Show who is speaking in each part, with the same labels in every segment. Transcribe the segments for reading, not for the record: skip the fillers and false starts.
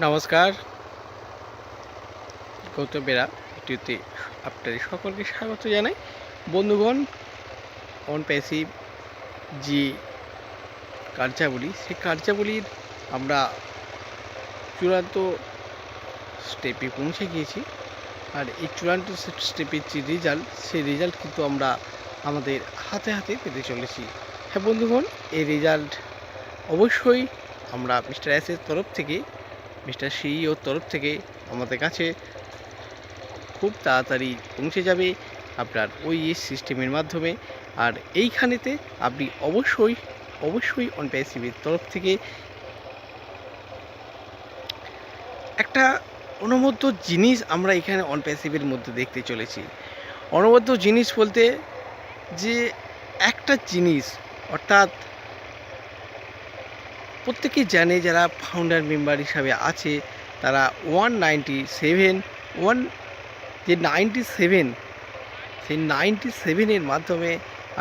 Speaker 1: নমস্কার, গৌতম বেরা ভিডিওতে আপনাদের সকলকে স্বাগত জানাই। বন্ধুগণ, অন প্যাসিভ যে কার্যাবলী, সেই কার্যাবলীর আমরা চূড়ান্ত স্টেপে পৌঁছে গিয়েছি। আর এই চূড়ান্ত স্টেপের যে রেজাল্ট, সেই রেজাল্ট কিন্তু আমরা আমাদের হাতে হাতে পেতে চলেছি। হ্যাঁ বন্ধুগণ, এই রেজাল্ট অবশ্যই আমরা মিস্টার এসের তরফ থেকে, মিস্টার সিইওর তরফ থেকে আমাদের কাছে খুব তাড়াতাড়ি পৌঁছে যাবে আপনার ওইএস সিস্টেমের মাধ্যমে। আর এইখানেতে আপনি অবশ্যই অন প্যাসিভের তরফ থেকে একটা অনবদ্য জিনিস আমরা এখানে অন প্যাসিভের মধ্যে দেখতে চলেছি। অনবদ্য জিনিস বলতে যে একটা জিনিস, অর্থাৎ প্রত্যেকেই জানে যারা ফাউন্ডার মেম্বার হিসাবে আছে, তারা 97 সেই 97-এর মাধ্যমে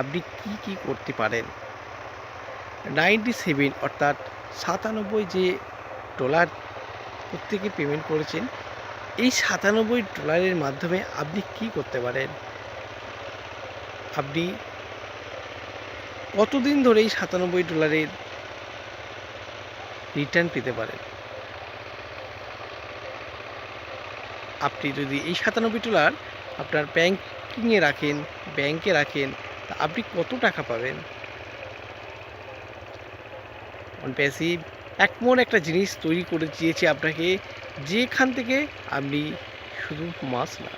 Speaker 1: আপনি কি করতে পারেন। 97 অর্থাৎ 97 যে ডলার প্রত্যেকে পেমেন্ট করেছেন, এই 97 ডলারের মাধ্যমে আপনি কি করতে পারেন। আপনি কতদিন ধরে এই 97 ডলারের রিটার্ন পেতে পারেন। আপনি যদি এই 97 ডলার আপনার ব্যাংকে রাখেন, তা আপনি কত টাকা পাবেন। অন প্যাসিভ এমন একটা জিনিস তৈরি করে দিয়েছে আপনাকে, যেখান থেকে আপনি শুধু মাস না,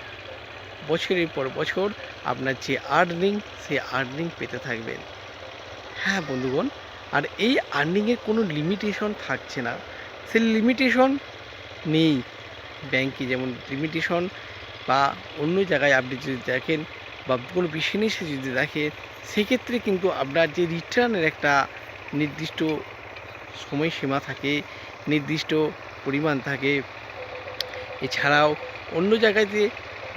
Speaker 1: বছরের পর বছর আপনার যে সেই আর্নিং পেতে থাকবেন। হ্যাঁ বন্ধুগণ, আর এই আর্নিংয়ের কোনো লিমিটেশন থাকছে না। সেই লিমিটেশন নেই ব্যাংকে, যেমন লিমিটেশন বা অন্য জায়গায় আপনি যদি দেখেন বা কোনো বিজনেসে যদি দেখেন, সেক্ষেত্রে কিন্তু আপনার যে রিটার্নের একটা নির্দিষ্ট সময়সীমা থাকে, নির্দিষ্ট পরিমাণ থাকে। এছাড়াও অন্য জায়গায়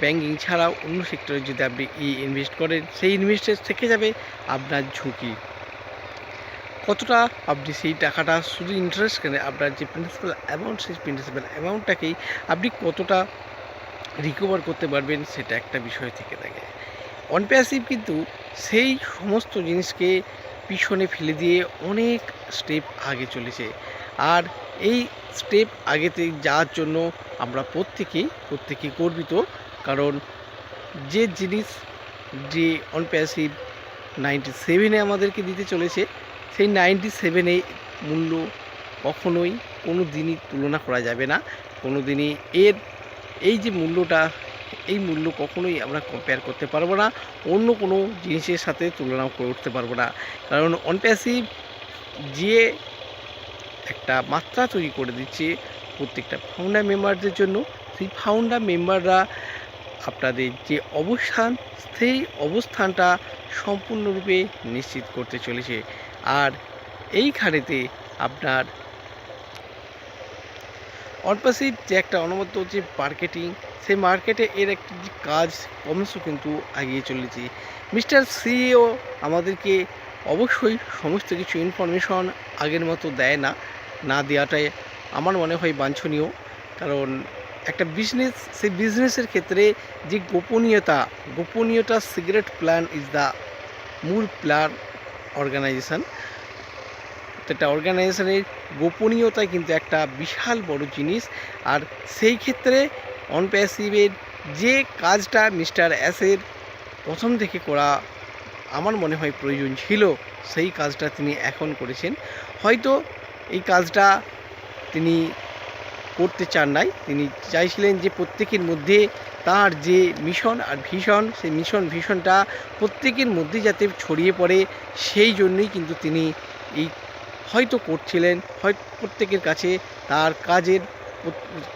Speaker 1: ব্যাংকিং ছাড়াও অন্য সেক্টরে যদি আপনি ইনভেস্ট করেন, সেই ইনভেস্টের থেকে যাবে আপনার ঝুঁকি। কতটা আপনি সেই টাকাটা শুধু ইন্টারেস্ট কেন, আপনার যে প্রিন্সিপাল অ্যামাউন্ট, সেই প্রিন্সিপাল অ্যামাউন্টটাকেই আপনি কতটা রিকভার করতে পারবেন, সেটা একটা বিষয় থেকে থাকে। অন প্যাসিভ কিন্তু সেই সমস্ত জিনিসকে পিছনে ফেলে দিয়ে অনেক স্টেপ আগে চলেছে। আর এই স্টেপ আগেতে যাওয়ার জন্য আমরা প্রত্যেকেই গর্বিত। কারণ যে জিনিস যে অন প্যাসিভ 97-এ আমাদেরকে দিতে চলেছে, সেই 97-এ মূল্য কখনোই কোনো দিনই তুলনা করা যাবে না। কোনো দিনই এই যে মূল্যটা, এই মূল্য কখনোই আমরা কম্পেয়ার করতে পারবো না, অন্য কোনো জিনিসের সাথে তুলনা করে উঠতে পারবো না। কারণ অন প্যাসিভ যে একটা মাত্রা তৈরি করে দিচ্ছে প্রত্যেকটা ফাউন্ডার মেম্বারদের জন্য, সেই ফাউন্ডার মেম্বাররা আপনাদের যে অবস্থান, সেই অবস্থানটা সম্পূর্ণরূপে নিশ্চিত করতে চলেছে। আর এইখানেতে আপনার অন প্যাসিভ যে একটা অনবদ্য যে মার্কেটিং, সেই মার্কেটে এর একটি যে কাজ ক্রমশ কিন্তু এগিয়ে চলেছে। মিস্টার সিইও আমাদেরকে অবশ্যই সমস্ত কিছু ইনফরমেশন আগের মতো দেয় না, না দেওয়াটাই আমার মনে হয় বাঞ্ছনীয়। কারণ একটা বিজনেস, সেই বিজনেসের ক্ষেত্রে যে গোপনীয়তা সিক্রেট প্ল্যান ইজ দ্য মূল প্ল্যান অর্গানাইজেশন। একটা অর্গানাইজেশনের গোপনীয়তা কিন্তু একটা বিশাল বড় জিনিস। আর সেই ক্ষেত্রে অন প্যাসিভের যে কাজটা মিস্টার অ্যাসের প্রথম থেকে করা আমার মনে হয় প্রয়োজন ছিল, সেই কাজটা তিনি এখন করেছেন। হয়তো এই কাজটা তিনি করতে চান নাই, তিনি চাইছিলেন যে প্রত্যেকের মধ্যে তার যে মিশন আর ভিশন, সেই ভিশনটা প্রত্যেকের মধ্যে যাতে ছড়িয়ে পড়ে, সেই জন্যই কিন্তু তিনি এই হয়তো করছিলেন। হয়তো প্রত্যেকের কাছে তার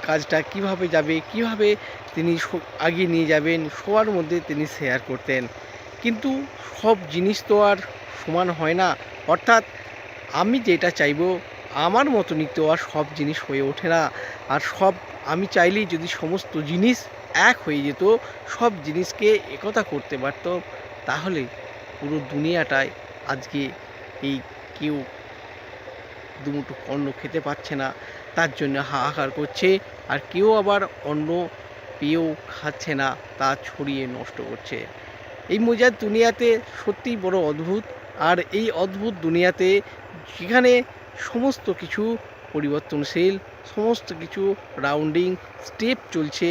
Speaker 1: কাজটা কিভাবে যাবে, কিভাবে তিনি আগিয়ে নিয়ে যাবেন, সবার মধ্যে তিনি শেয়ার করতেন। কিন্তু সব জিনিস তো আর সমান হয় না। অর্থাৎ আমি যেটা চাইবো, আমার মতনই তো আর সব জিনিস হয়ে ওঠে না। আর আমি চাইলেই যদি সমস্ত জিনিস এক হয়ে যেত, সব জিনিসকে একতা করতে পারত, তাহলে পুরো দুনিয়াটায় আজকে এই কেউ দুমুঠো অন্ন খেতে পাচ্ছে না, তার জন্য হাহাকার করছে। আর কেউ আবার অন্ন পেয়েও খাচ্ছে না, তা ছড়িয়ে নষ্ট করছে। এই মজার দুনিয়াতে সত্যিই বড় অদ্ভুত। আর এই অদ্ভুত দুনিয়াতে যেখানে সমস্ত কিছু পরিবর্তনশীল, সমস্ত কিছু রাউন্ডিং স্টেপ চলছে,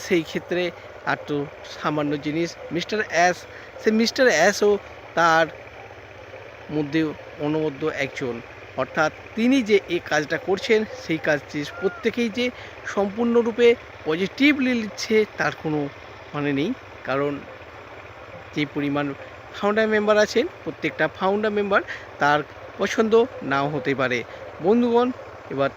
Speaker 1: সেই ক্ষেত্রে আর তো সামান্য জিনিস মিস্টার অ্যাশ, সে মিস্টার অ্যাশও তার মধ্যে অনবদ্য একজন। অর্থাৎ তিনি যে এই কাজটা করছেন, সেই কাজটি প্রত্যেকেই যে সম্পূর্ণরূপে পজিটিভলি নিচ্ছে তার কোনো মানে নেই। কারণ যে পরিমাণ ফাউন্ডার মেম্বার আছেন, প্রত্যেকটা ফাউন্ডার মেম্বার তার পছন্দ নাও হতে পারে। বন্ধুগণ, এবার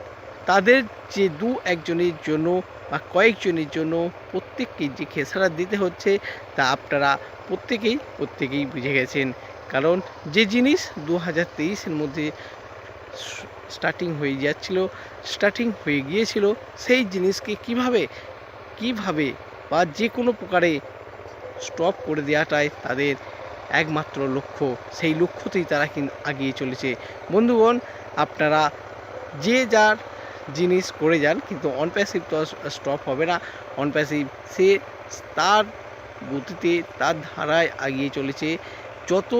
Speaker 1: তাদের যে দু একজনের জন্য বা কয়েকজনের জন্য প্রত্যেককে যে খেসারত দিতে হচ্ছে, তা আপনারা প্রত্যেকেই বুঝে গেছেন। কারণ যে জিনিস 2023-এর মধ্যে স্টার্টিং হয়ে গিয়েছিল, সেই জিনিসকে কিভাবে বা যে কোনো প্রকারে স্টপ করে দেওয়াটাই তাদের একমাত্র লক্ষ্য। সেই লক্ষ্যতেই তারা কিন্তু এগিয়ে চলেছে। বন্ধুগণ, আপনারা যে যার জিনিস করে যান, কিন্তু অনপ্যাসিভ তো স্টপ হবে না। অনপ্যাসিভ সে তার গতিতে, তার ধারায় এগিয়ে চলেছে। যত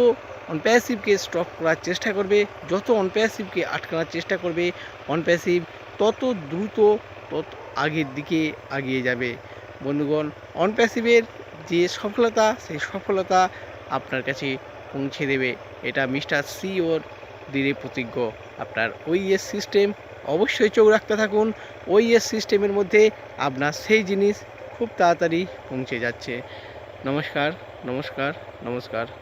Speaker 1: অনপ্যাসিভকে স্টপ করার চেষ্টা করবে, যত অনপ্যাসিভকে আটকানোর চেষ্টা করবে, অনপ্যাসিভ তত দ্রুত তত আগের দিকে এগিয়ে যাবে। বন্ধুগণ, অনপ্যাসিভের যে সফলতা, সেই সফলতা আপনার কাছে পৌঁছে দেবে। এটা মিস্টার সিওর দৃঢ় প্রতিজ্ঞ। আপনার ওইএস সিস্টেম অবশ্যই চোখ রাখতে থাকুন। ওইএস সিস্টেমের মধ্যে আপনার সেই জিনিস খুব তাড়াতাড়ি পৌঁছে যাচ্ছে। নমস্কার।